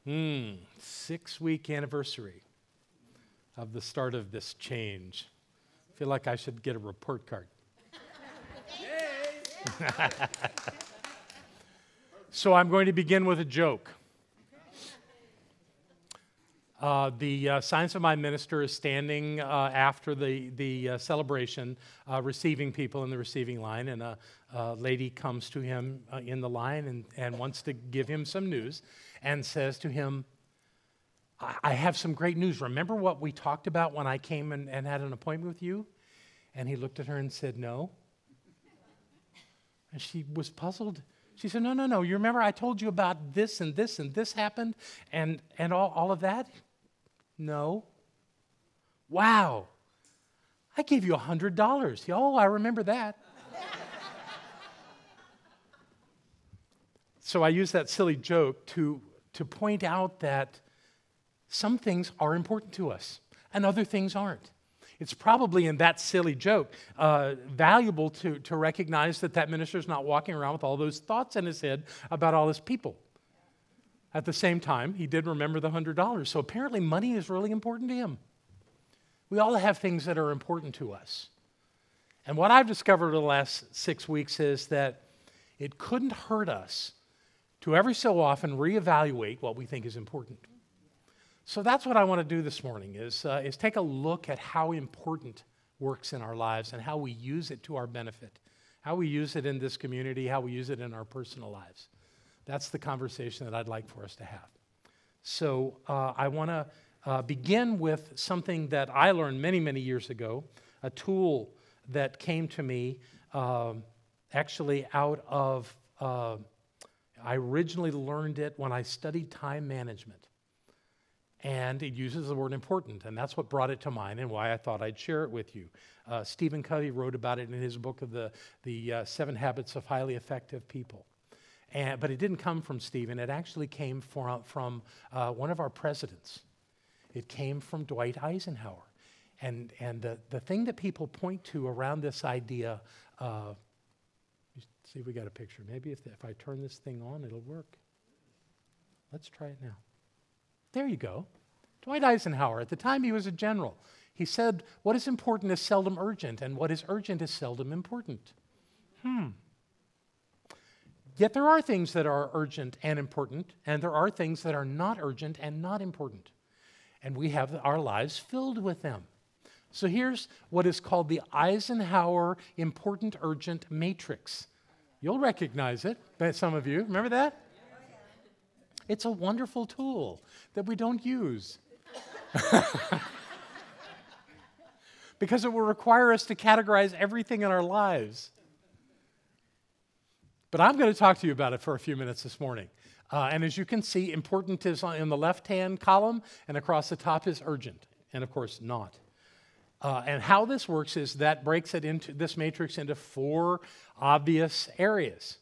6-week anniversary of the start of this change. I feel like I should get a report card. So I'm going to begin with a joke. The Science of Mind minister is standing after the celebration, receiving people in the receiving line, and a lady comes to him in the line and wants to give him some news and says to him, I have some great news. Remember what we talked about when I came and had an appointment with you? And he looked at her and said, no. And she was puzzled. She said, no. You remember I told you about this and this and this happened and all of that? No. Wow. I gave you $100. Oh, I remember that. So I use that silly joke to point out that some things are important to us and other things aren't. It's probably in that silly joke valuable to recognize that minister's not walking around with all those thoughts in his head about all his people. At the same time, he did remember the $100. So apparently money is really important to him. We all have things that are important to us. And what I've discovered in the last 6 weeks is that it couldn't hurt us to every so often reevaluate what we think is important. So that's what I want to do this morning is take a look at how important works in our lives and how we use it to our benefit, how we use it in this community, how we use it in our personal lives. That's the conversation that I'd like for us to have. So I want to begin with something that I learned many, many years ago, a tool that came to me actually out of, I originally learned it when I studied time management. And it uses the word important, and that's what brought it to mind and why I thought I'd share it with you. Stephen Covey wrote about it in his book of the 7 Habits of Highly Effective People. But it didn't come from Stephen. It actually came from one of our presidents. It came from Dwight Eisenhower. And the thing that people point to around this idea, see if we got a picture. Maybe if I turn this thing on, it'll work. Let's try it now. There you go. Dwight Eisenhower, at the time he was a general, he said, what is important is seldom urgent, and what is urgent is seldom important. Yet there are things that are urgent and important, and there are things that are not urgent and not important. And we have our lives filled with them. So here's what is called the Eisenhower Important Urgent Matrix. You'll recognize it, some of you. Remember that? It's a wonderful tool that we don't use. Because it will require us to categorize everything in our lives. But I'm going to talk to you about it for a few minutes this morning. And as you can see, important is in the left-hand column, and across the top is urgent, and of course not. And how this works is that breaks it into this matrix into 4 obvious areas.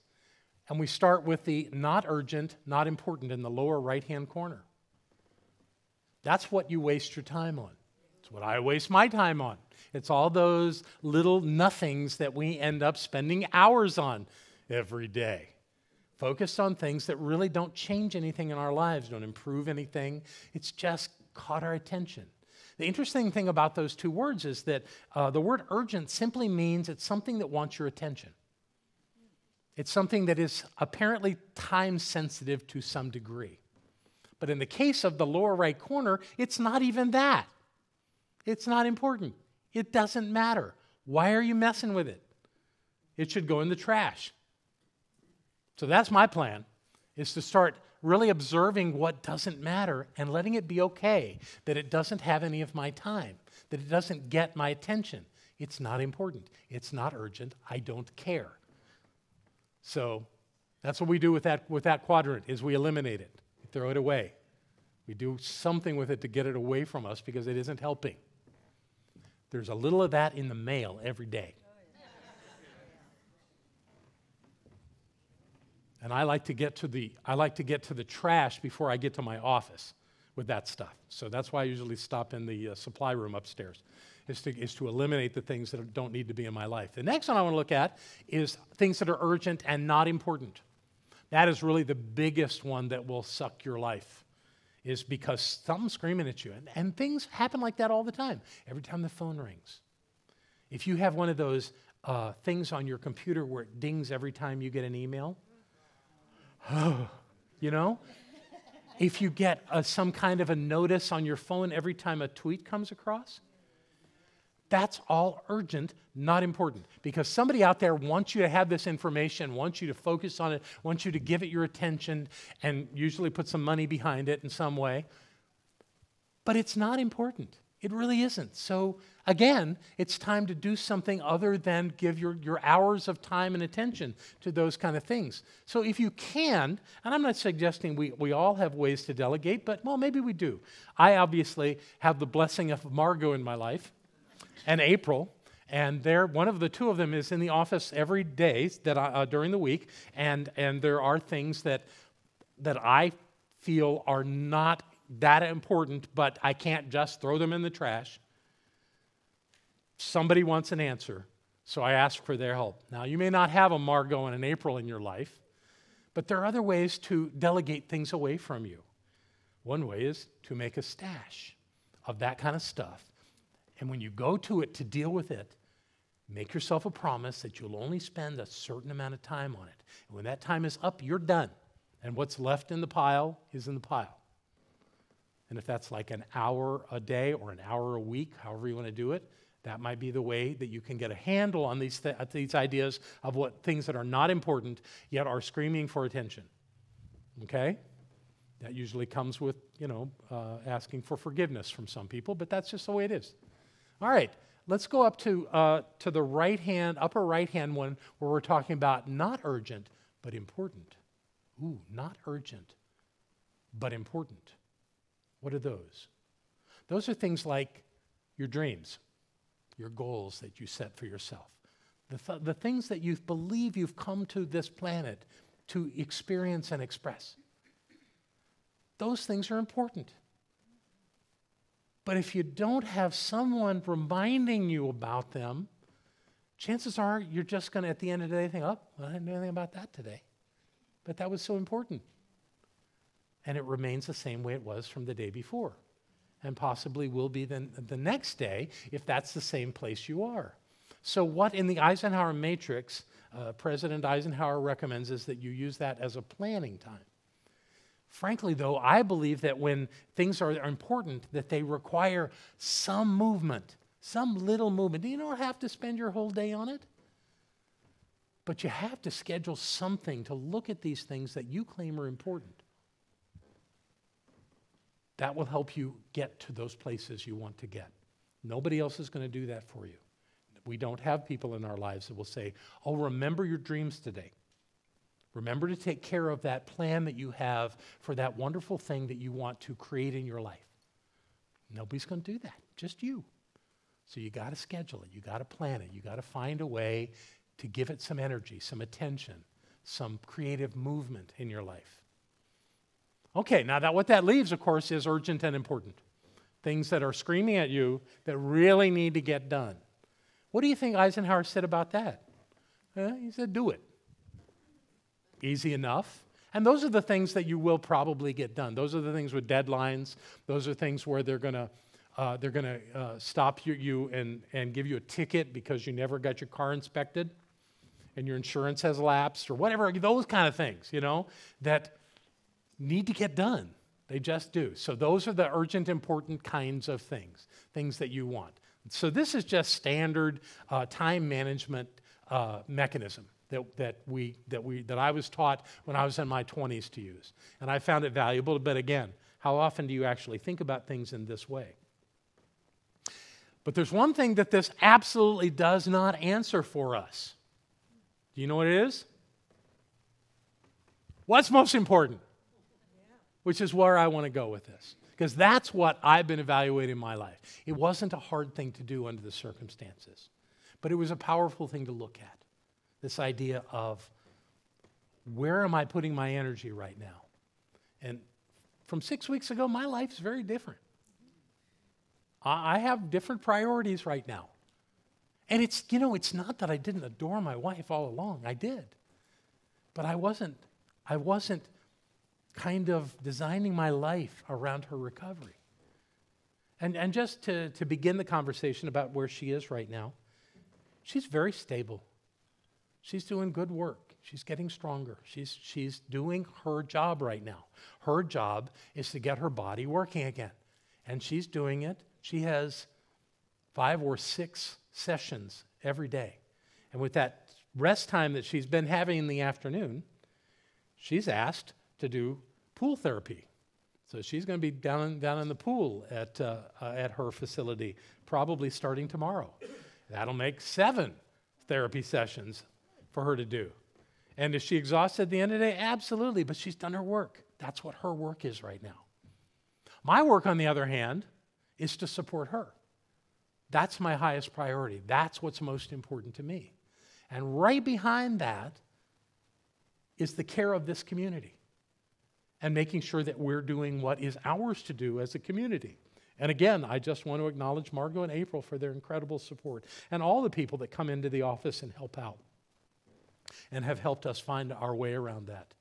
And we start with the not urgent, not important in the lower right-hand corner. That's what you waste your time on. It's what I waste my time on. It's all those little nothings that we end up spending hours on every day. Focused on things that really don't change anything in our lives, don't improve anything. It's just caught our attention. The interesting thing about those 2 words is that the word urgent simply means it's something that wants your attention. It's something that is apparently time sensitive to some degree. But in the case of the lower right corner, it's not even that. It's not important. It doesn't matter. Why are you messing with it? It should go in the trash. So that's my plan, is to start really observing what doesn't matter and letting it be okay that it doesn't have any of my time, that it doesn't get my attention. It's not important. It's not urgent. I don't care. So that's what we do with that quadrant, is we eliminate it. We throw it away. We do something with it to get it away from us because it isn't helping. There's a little of that in the mail every day. And I like to get to the trash before I get to my office with that stuff. So that's why I usually stop in the supply room upstairs, is to eliminate the things that don't need to be in my life. The next one I want to look at is things that are urgent and not important. That is really the biggest one that will suck your life is because something's screaming at you. And things happen like that all the time, every time the phone rings. If you have one of those things on your computer where it dings every time you get an email, you know? If you get some kind of a notice on your phone every time a tweet comes across, that's all urgent, not important. Because somebody out there wants you to have this information, wants you to focus on it, wants you to give it your attention, and usually put some money behind it in some way. But it's not important. It really isn't. So again, it's time to do something other than give your hours of time and attention to those kind of things. So if you can, and I'm not suggesting we all have ways to delegate, but well, maybe we do. I obviously have the blessing of Margot in my life and April, and one of the two of them is in the office every day during the week, and there are things that I feel are not that important, but I can't just throw them in the trash. Somebody wants an answer, so I ask for their help. Now, you may not have a Margot and an April in your life, but there are other ways to delegate things away from you. One way is to make a stash of that kind of stuff, and when you go to it to deal with it, make yourself a promise that you'll only spend a certain amount of time on it. And when that time is up, you're done, and what's left in the pile is in the pile. And if that's like an hour a day or an hour a week, however you want to do it, that might be the way that you can get a handle on these ideas of what things that are not important yet are screaming for attention. Okay? That usually comes with, asking for forgiveness from some people, but that's just the way it is. All right, let's go up to the upper right-hand one where we're talking about not urgent, but important. Ooh, not urgent, but important. What are those? Those are things like your dreams, your goals that you set for yourself, the things that you believe you've come to this planet to experience and express. Those things are important. But if you don't have someone reminding you about them, chances are you're just going to, at the end of the day, think, oh, well, I didn't know anything about that today. But that was so important. And it remains the same way it was from the day before, and possibly will be the next day if that's the same place you are. So what in the Eisenhower matrix, President Eisenhower recommends is that you use that as a planning time. Frankly, though, I believe that when things are important, that they require some movement, some little movement. You don't have to spend your whole day on it, but you have to schedule something to look at these things that you claim are important. That will help you get to those places you want to get. Nobody else is going to do that for you. We don't have people in our lives that will say, oh, remember your dreams today. Remember to take care of that plan that you have for that wonderful thing that you want to create in your life. Nobody's going to do that, just you. So you got to schedule it. You got to plan it. You got to find a way to give it some energy, some attention, some creative movement in your life. Okay, now what that leaves, of course, is urgent and important. Things that are screaming at you that really need to get done. What do you think Eisenhower said about that? He said, do it. Easy enough. And those are the things that you will probably get done. Those are the things with deadlines. Those are things where they're going to stop you and give you a ticket because you never got your car inspected and your insurance has lapsed or whatever. Those kind of things, that need to get done. They just do. So those are the urgent, important kinds of things that you want. So this is just standard time management mechanism that I was taught when I was in my 20s to use. And I found it valuable, but again, how often do you actually think about things in this way? But there's one thing that this absolutely does not answer for us. Do you know what it is? What's most important? Which is where I want to go with this. Because that's what I've been evaluating in my life. It wasn't a hard thing to do under the circumstances, but it was a powerful thing to look at. This idea of where am I putting my energy right now? And from 6 weeks ago, my life is very different. I have different priorities right now. And it's not that I didn't adore my wife all along. I did. But I wasn't kind of designing my life around her recovery. And just to begin the conversation about where she is right now, she's very stable. She's doing good work. She's getting stronger. She's doing her job right now. Her job is to get her body working again. And she's doing it. She has 5 or 6 sessions every day. And with that rest time that she's been having in the afternoon, she's asked to do pool therapy. So she's going to be down in the pool at her facility, probably starting tomorrow. That'll make 7 therapy sessions for her to do. And is she exhausted at the end of the day? Absolutely, but she's done her work. That's what her work is right now. My work, on the other hand, is to support her. That's my highest priority. That's what's most important to me. And right behind that is the care of this community and making sure that we're doing what is ours to do as a community. And again, I just want to acknowledge Margot and April for their incredible support and all the people that come into the office and help out and have helped us find our way around that.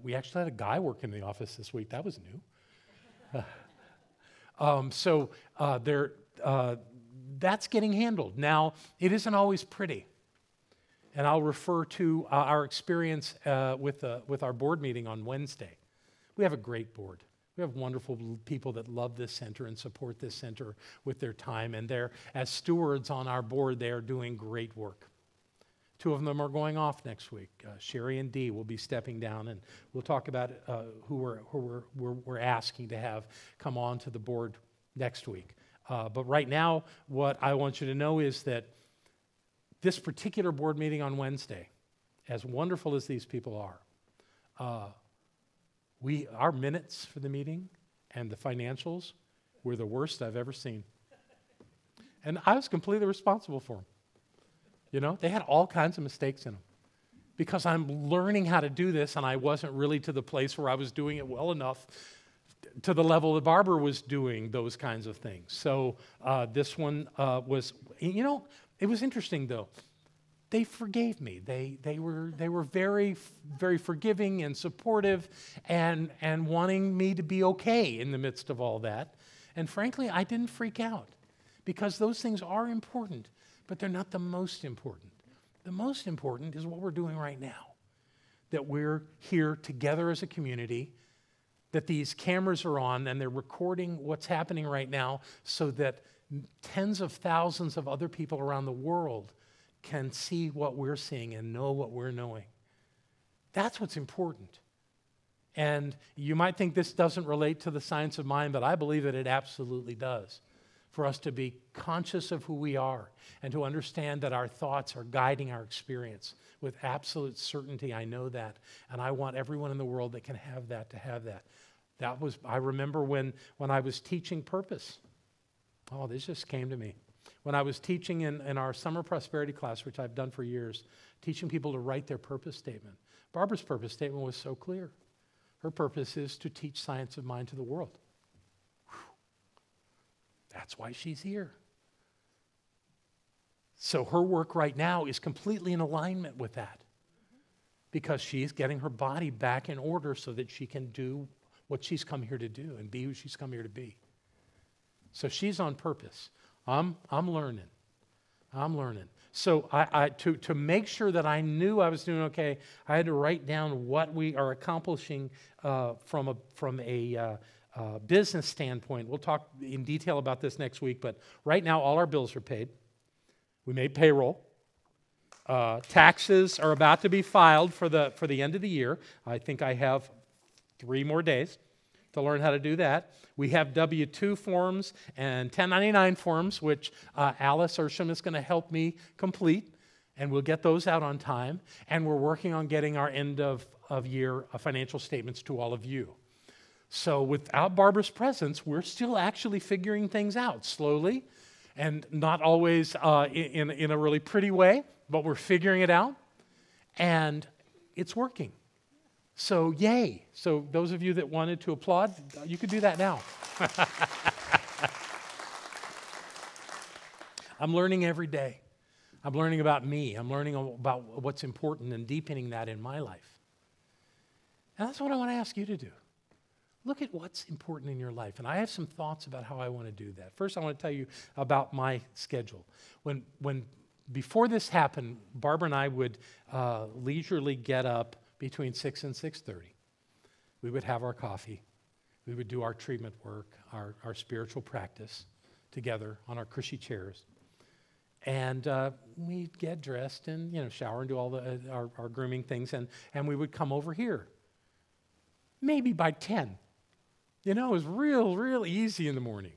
We actually had a guy work in the office this week. That was new. That's getting handled. Now, it isn't always pretty. And I'll refer to our experience with our board meeting on Wednesday. We have a great board. We have wonderful people that love this center and support this center with their time. And they're, as stewards on our board, they are doing great work. 2 of them are going off next week. Sherry and Dee will be stepping down, and we'll talk about who we're asking to have come on to the board next week. But right now, what I want you to know is that this particular board meeting on Wednesday, as wonderful as these people are, our minutes for the meeting and the financials were the worst I've ever seen. And I was completely responsible for them. You know, they had all kinds of mistakes in them because I'm learning how to do this, and I wasn't really to the place where I was doing it well enough to the level that Barbara was doing those kinds of things. So this one was, you know, it was interesting though. They forgave me. They were very, very forgiving and supportive and wanting me to be okay in the midst of all that. And frankly, I didn't freak out because those things are important, but they're not the most important. The most important is what we're doing right now, that we're here together as a community, that these cameras are on and they're recording what's happening right now so that tens of thousands of other people around the world can see what we're seeing and know what we're knowing. That's what's important. And you might think this doesn't relate to the science of mind, but I believe that it absolutely does. For us to be conscious of who we are and to understand that our thoughts are guiding our experience with absolute certainty. I know that, and I want everyone in the world that can have that to have that. I remember when I was teaching purpose. Oh, this just came to me. When I was teaching in our summer prosperity class, which I've done for years, teaching people to write their purpose statement. Barbara's purpose statement was so clear. Her purpose is to teach science of mind to the world. That's why she's here. So her work right now is completely in alignment with that because she's getting her body back in order so that she can do what she's come here to do and be who she's come here to be. So she's on purpose. I'm learning. So to make sure that I knew I was doing okay, I had to write down what we are accomplishing from a business standpoint. We'll talk in detail about this next week, but right now all our bills are paid. We made payroll. Taxes are about to be filed for the end of the year. I think I have 3 more days to learn how to do that. We have W-2 forms and 1099 forms, which Alice Ersham is going to help me complete, and we'll get those out on time. And we're working on getting our end of year financial statements to all of you. So without Barbara's presence, we're still actually figuring things out slowly and not always in a really pretty way, but we're figuring it out, and it's working. So yay. So those of you that wanted to applaud, you could do that now. I'm learning every day. I'm learning about me. I'm learning about what's important and deepening that in my life. And that's what I want to ask you to do. Look at what's important in your life. And I have some thoughts about how I want to do that. First, I want to tell you about my schedule. Before this happened, Barbara and I would leisurely get up between 6 and 6:30. We would have our coffee. We would do our treatment work, our spiritual practice together on our cushy chairs. And we'd get dressed and shower and do all our grooming things. And we would come over here. Maybe by 10. It was real easy in the morning.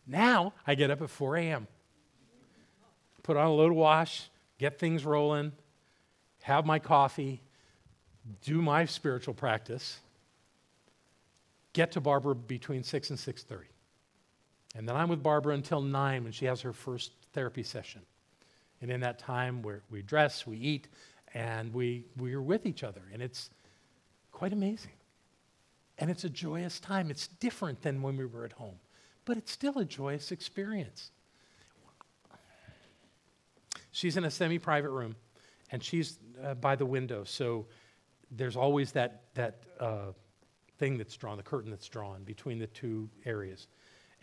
Now, I get up at 4 a.m. Put on a load of wash, get things rolling, have my coffee, do my spiritual practice, get to Barbara between 6 and 6:30. And then I'm with Barbara until 9 when she has her first therapy session. And in that time, we dress, we eat, and we're with each other. And it's quite amazing. And it's a joyous time. It's different than when we were at home, but it's still a joyous experience. She's in a semi-private room, and she's by the window, so there's always that thing that's drawn, the curtain that's drawn between the two areas.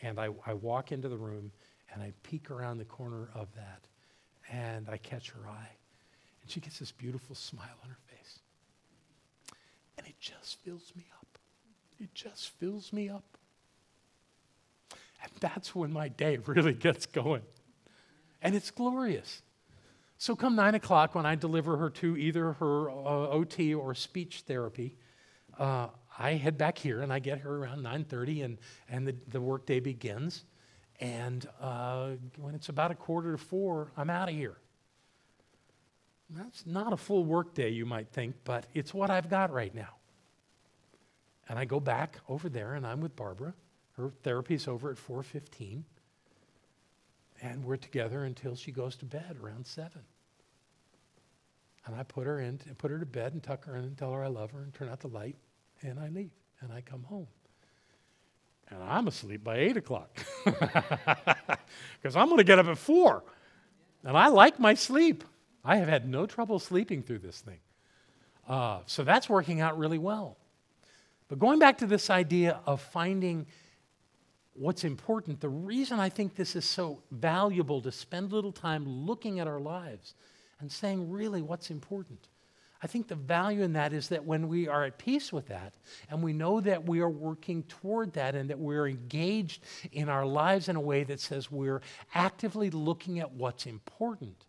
And I walk into the room, and I peek around the corner of that, and I catch her eye, and she gets this beautiful smile on her face. And it just fills me up. It just fills me up. And that's when my day really gets going. And it's glorious. So come 9 o'clock when I deliver her to either her OT or speech therapy, I head back here and I get her around 9:30 and the work day begins. And when it's about 3:45, I'm out of here. That's not a full work day, you might think, but it's what I've got right now. And I go back over there, and I'm with Barbara. Her therapy's over at 4:15. And we're together until she goes to bed around 7. And I put her to bed and tuck her in and tell her I love her and turn out the light, and I leave, and I come home. And I'm asleep by 8 o'clock. Because I'm going to get up at 4. And I like my sleep. I have had no trouble sleeping through this thing. So that's working out really well. But going back to this idea of finding what's important, the reason I think this is so valuable to spend a little time looking at our lives and saying really what's important. I think the value in that is that when we are at peace with that and we know that we are working toward that and that we're engaged in our lives in a way that says we're actively looking at what's important,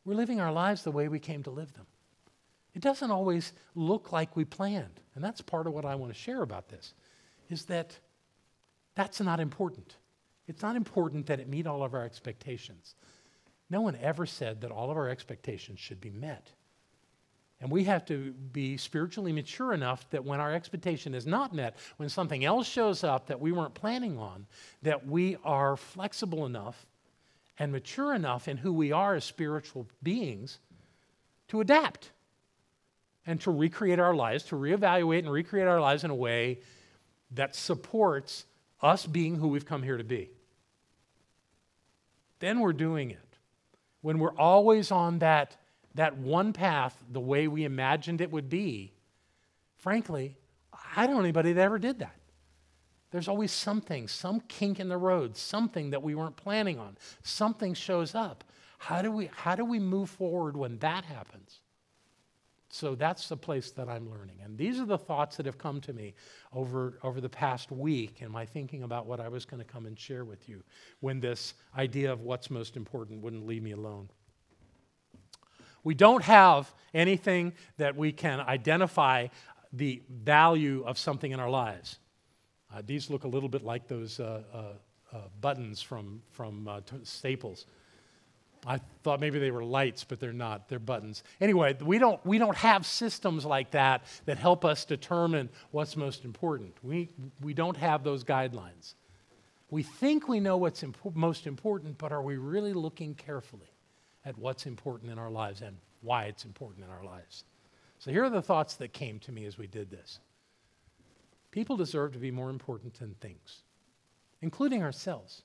we're living our lives the way we came to live them. It doesn't always look like we planned. And that's part of what I want to share about this, is that that's not important. It's not important that it meet all of our expectations. No one ever said that all of our expectations should be met. And we have to be spiritually mature enough that when our expectation is not met, when something else shows up that we weren't planning on, that we are flexible enough and mature enough in who we are as spiritual beings to adapt and to recreate our lives, to reevaluate and recreate our lives in a way that supports us being who we've come here to be. Then we're doing it. When we're always on that one path the way we imagined it would be, frankly, I don't know anybody that ever did that. There's always something, some kink in the road, something that we weren't planning on. Something shows up. How do we move forward when that happens? So that's the place that I'm learning. And these are the thoughts that have come to me over the past week in my thinking about what I was going to come and share with you when this idea of what's most important wouldn't leave me alone. We don't have anything that we can identify the value of something in our lives. These look a little bit like those buttons from Staples. I thought maybe they were lights, but they're not. They're buttons. Anyway, we don't have systems like that help us determine what's most important. We don't have those guidelines. We think we know what's most important, but are we really looking carefully at what's important in our lives and why it's important in our lives? So here are the thoughts that came to me as we did this. People deserve to be more important than things, including ourselves.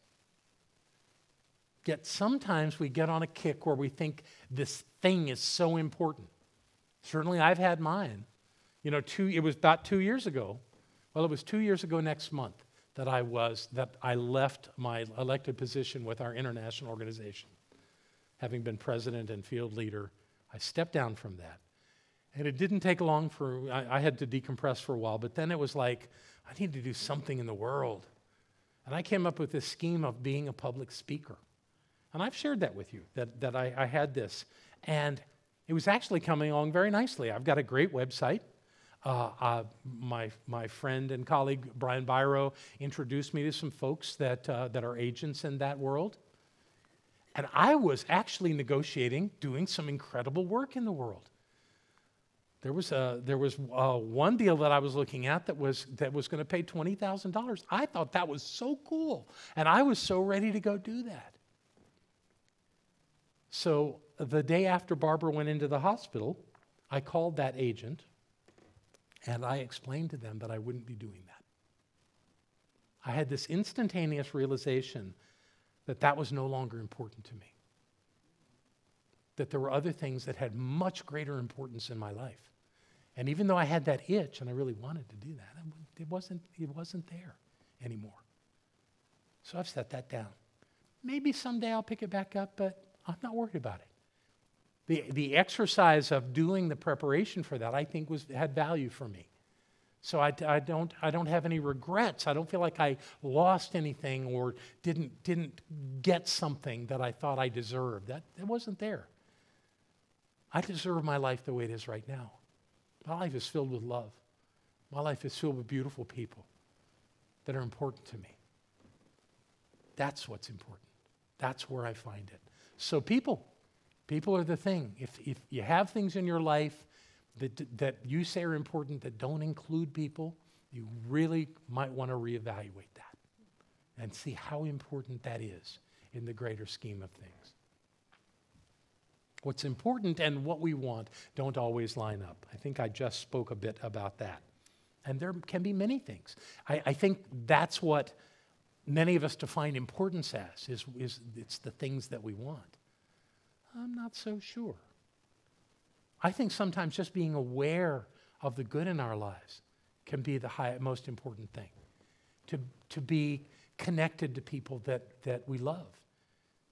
Yet sometimes we get on a kick where we think this thing is so important. Certainly I've had mine. It was about 2 years ago. Well, it was 2 years ago next month that I left my elected position with our international organization. Having been president and field leader, I stepped down from that. And it didn't take long I had to decompress for a while, but then it was like, I need to do something in the world. And I came up with this scheme of being a public speaker. And I've shared that with you, that I had this. And it was actually coming along very nicely. I've got a great website. My friend and colleague, Brian Byro, introduced me to some folks that are agents in that world. And I was actually negotiating, doing some incredible work in the world. There was one deal that I was looking at that was going to pay $20,000. I thought that was so cool, and I was so ready to go do that. So the day after Barbara went into the hospital, I called that agent, and I explained to them that I wouldn't be doing that. I had this instantaneous realization that was no longer important to me. That there were other things that had much greater importance in my life. And even though I had that itch and I really wanted to do that, it wasn't there anymore. So I've set that down. Maybe someday I'll pick it back up, but I'm not worried about it. The exercise of doing the preparation for that, I think, had value for me. So I don't have any regrets. I don't feel like I lost anything or didn't get something that I thought I deserved. That wasn't there. I deserve my life the way it is right now. My life is filled with love. My life is filled with beautiful people that are important to me. That's what's important. That's where I find it. So people are the thing. If you have things in your life that you say are important that don't include people, you really might want to reevaluate that and see how important that is in the greater scheme of things. What's important and what we want don't always line up. I think I just spoke a bit about that. And there can be many things. I think that's what many of us define importance as, is it's the things that we want. I'm not so sure. I think sometimes just being aware of the good in our lives can be the most important thing. To be connected to people that we love,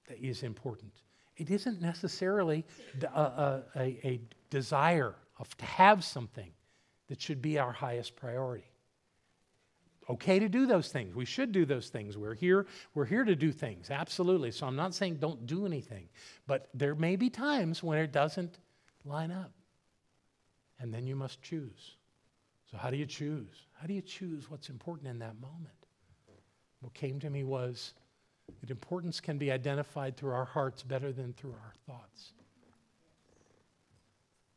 that is important. It isn't necessarily a desire to have something that should be our highest priority. Okay to do those things. We should do those things. We're here to do things, absolutely. So I'm not saying don't do anything. But there may be times when it doesn't line up. And then you must choose. So how do you choose? How do you choose what's important in that moment? What came to me was that importance can be identified through our hearts better than through our thoughts.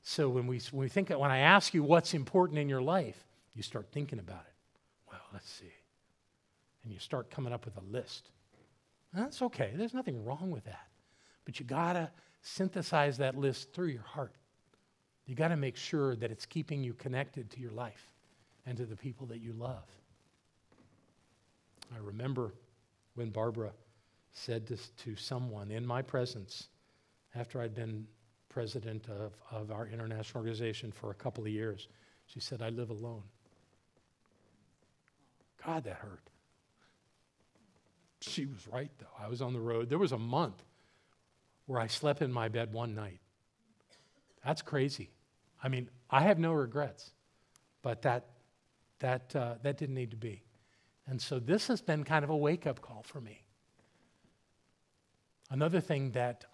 So when I ask you what's important in your life, you start thinking about it. Well, let's see. And you start coming up with a list. And that's okay. There's nothing wrong with that. But you got to synthesize that list through your heart. You got to make sure that it's keeping you connected to your life and to the people that you love. I remember when Barbara said this to someone in my presence after I'd been president of our international organization for a couple of years. She said, I live alone. God, that hurt. She was right, though. I was on the road. There was a month where I slept in my bed one night. That's crazy. I mean, I have no regrets, but that didn't need to be. And so this has been kind of a wake-up call for me. Another thing that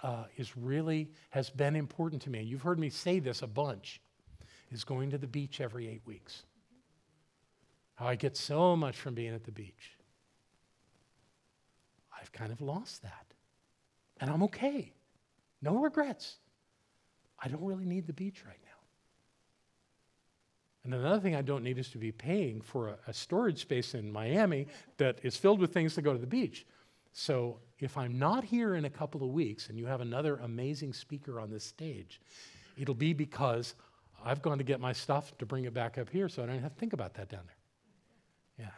has been important to me, and you've heard me say this a bunch, is going to the beach every 8 weeks. How I get so much from being at the beach. I've kind of lost that. And I'm okay. No regrets. I don't really need the beach right now. And another thing I don't need is to be paying for a storage space in Miami that is filled with things to go to the beach. So if I'm not here in a couple of weeks and you have another amazing speaker on this stage, it'll be because I've gone to get my stuff to bring it back up here so I don't have to think about that down there. Yeah.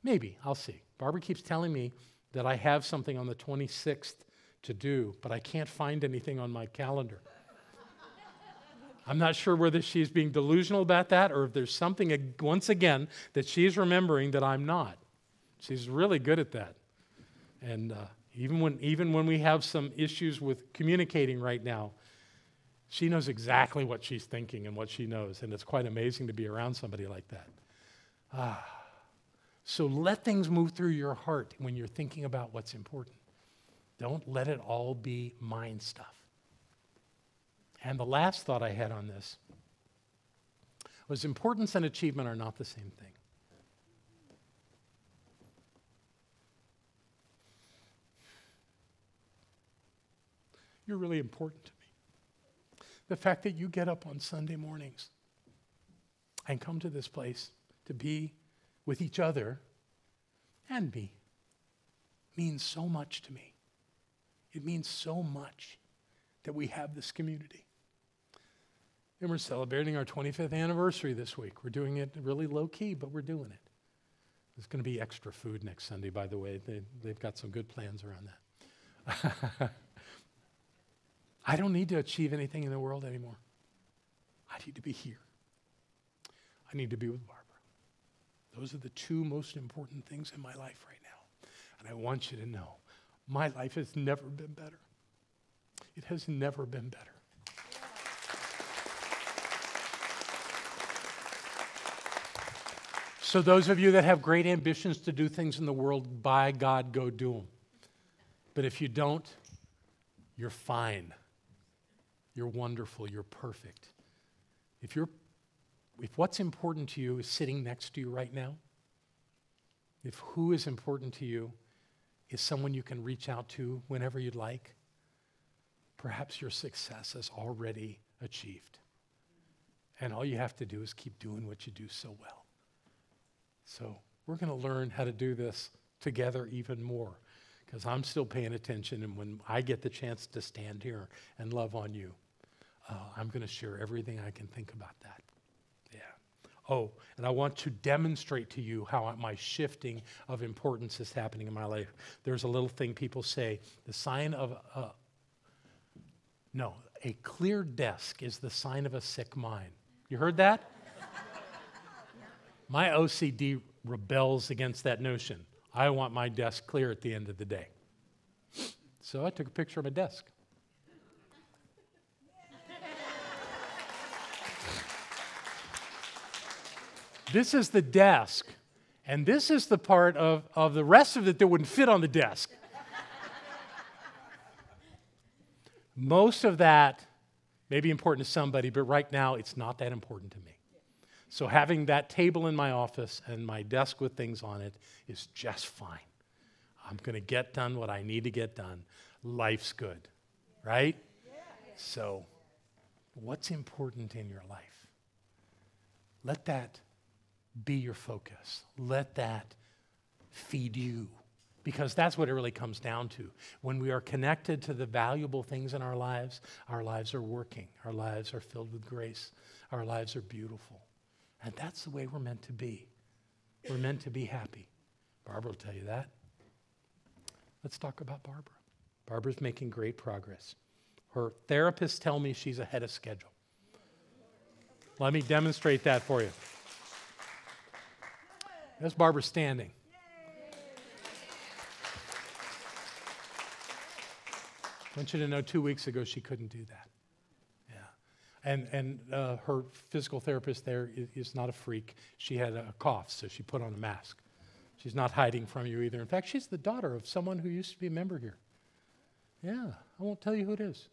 Maybe. I'll see. Barbara keeps telling me that I have something on the 26th to do, but I can't find anything on my calendar. I'm not sure whether she's being delusional about that or if there's something, once again, that she's remembering that I'm not. She's really good at that. And even when we have some issues with communicating right now, she knows exactly what she's thinking and what she knows. And it's quite amazing to be around somebody like that. So let things move through your heart when you're thinking about what's important. Don't let it all be mind stuff. And the last thought I had on this was importance and achievement are not the same thing. You're really important to me. The fact that you get up on Sunday mornings and come to this place to be with each other and me means so much to me. It means so much that we have this community. And we're celebrating our 25th anniversary this week. We're doing it really low-key, but we're doing it. There's going to be extra food next Sunday, by the way. They've got some good plans around that. I don't need to achieve anything in the world anymore. I need to be here. I need to be with Barbara. Those are the two most important things in my life right now. And I want you to know, my life has never been better. It has never been better. So those of you that have great ambitions to do things in the world, by God, go do them. But if you don't, you're fine. You're wonderful. You're perfect. If what's important to you is sitting next to you right now, if who is important to you is someone you can reach out to whenever you'd like, perhaps your success is already achieved. And all you have to do is keep doing what you do so well. So we're going to learn how to do this together even more, because I'm still paying attention, and when I get the chance to stand here and love on you, I'm going to share everything I can think about that. Yeah. Oh, and I want to demonstrate to you how my shifting of importance is happening in my life. There's a little thing people say, the sign of a clear desk is the sign of a sick mind. You heard that? My OCD rebels against that notion. I want my desk clear at the end of the day. So I took a picture of my desk. This is the desk, and this is the part of the rest of it that wouldn't fit on the desk. Most of that may be important to somebody, but right now it's not that important to me. So having that table in my office and my desk with things on it is just fine. I'm going to get done what I need to get done. Life's good, right? So what's important in your life? Let that be your focus. Let that feed you, because that's what it really comes down to. When we are connected to the valuable things in our lives are working. Our lives are filled with grace. Our lives are beautiful. And that's the way we're meant to be. We're meant to be happy. Barbara will tell you that. Let's talk about Barbara. Barbara's making great progress. Her therapists tell me she's ahead of schedule. Let me demonstrate that for you. There's Barbara standing. I want you to know 2 weeks ago she couldn't do that. And her physical therapist there is not a freak. She had a cough, so she put on a mask. She's not hiding from you either. In fact, she's the daughter of someone who used to be a member here. Yeah, I won't tell you who it is.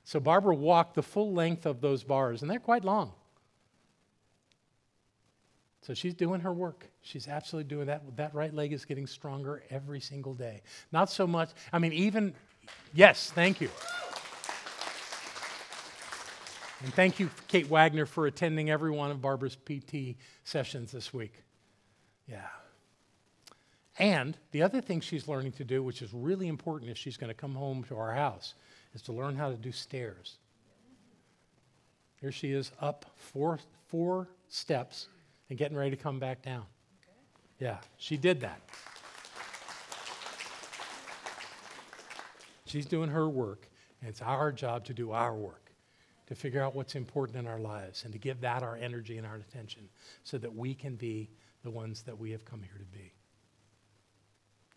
So Barbara walked the full length of those bars, and they're quite long. So she's doing her work. She's absolutely doing that. That right leg is getting stronger every single day. Not so much, yes, thank you. And thank you, Kate Wagner, for attending every one of Barbara's PT sessions this week. Yeah. And the other thing she's learning to do, which is really important if she's going to come home to our house, is to learn how to do stairs. Here she is up four steps and getting ready to come back down. Yeah, she did that. She's doing her work, and it's our job to do our work. to figure out what's important in our lives and to give that our energy and our attention so that we can be the ones that we have come here to be.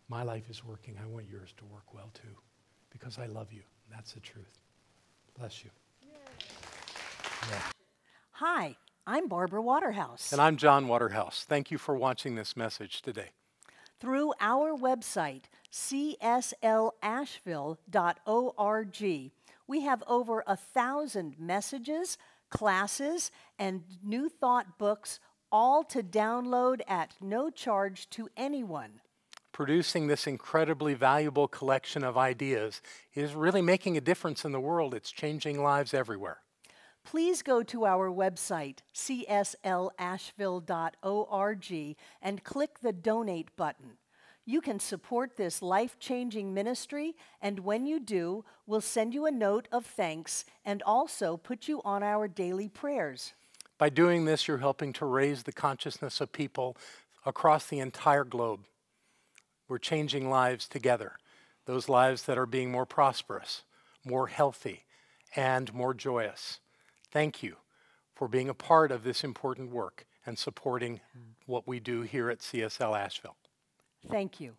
My life is working. I want yours to work well too, because I love you. That's the truth. Bless you. Yeah. Hi, I'm Barbara Waterhouse. And I'm John Waterhouse. Thank you for watching this message today. Through our website, cslasheville.org, we have over 1,000 messages, classes, and New Thought books, all to download at no charge to anyone. Producing this incredibly valuable collection of ideas is really making a difference in the world. It's changing lives everywhere. Please go to our website, cslasheville.org, and click the Donate button. You can support this life-changing ministry, and when you do, we'll send you a note of thanks and also put you on our daily prayers. By doing this, you're helping to raise the consciousness of people across the entire globe. We're changing lives together, those lives that are being more prosperous, more healthy, and more joyous. Thank you for being a part of this important work and supporting what we do here at CSL Asheville. Thank you.